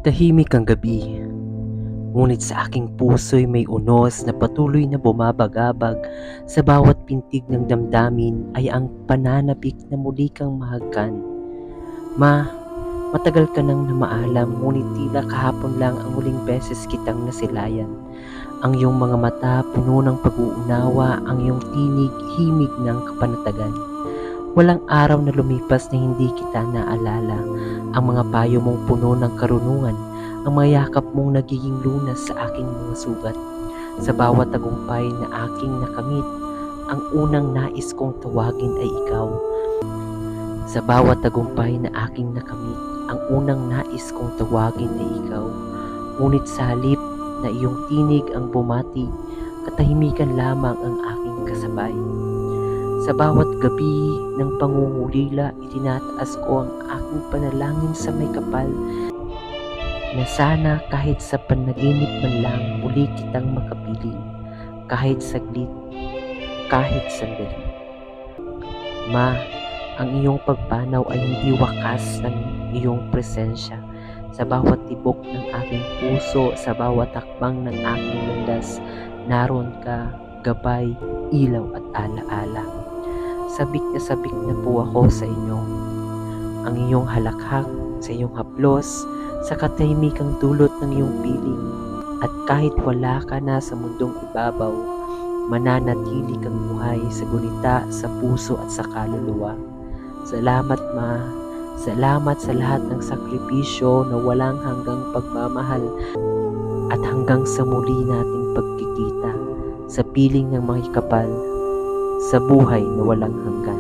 Tahimik ang gabi, ngunit sa aking puso'y may unos na patuloy na bumabagabag. Sa bawat pintig ng damdamin ay ang pananabik na muli kang mahagkan. Matagal ka nang namaalam, ngunit tila kahapon lang ang huling beses kitang nasilayan. Ang iyong mga mata puno ng pag-uunawa, ang iyong tinig himig ng kapanatagan. Walang araw na lumipas na hindi kita naalala. Ang mga payo mong puno ng karunungan, ang mga yakap mong nagiging lunas sa aking mga sugat. Sa bawat tagumpay na aking nakamit, ang unang nais kong tawagin ay ikaw. Sa bawat tagumpay na aking nakamit, ang unang nais kong tawagin ay ikaw. Ngunit sa halip na iyong tinig ang bumati, katahimikan lamang ang aking kasabay. Sa bawat gabi ng pangungulila, itinataas ko ang aking panalangin sa may kapal, na sana kahit sa panaginip man lang muli kitang makapiling, kahit saglit, kahit sandali. Ang iyong pagpanaw ay hindi wakas ng iyong presensya. Sa bawat tibok ng aking puso, sa bawat hakbang ng aking landas, naroon ka, gabay, ilaw at alaala. Sabik na po ako sa inyo. Ang iyong halakhak, sa iyong haplos, sa katahimikang dulot ng iyong piling. At kahit wala ka na sa mundong ibabaw, mananatili kang buhay sa gunita, sa puso at sa kaluluwa. Salamat Ma. Salamat sa lahat ng sakripisyo na walang hanggang pagmamahal at hanggang sa muli nating pagkikita sa piling ng makikapal sa buhay na walang hanggan.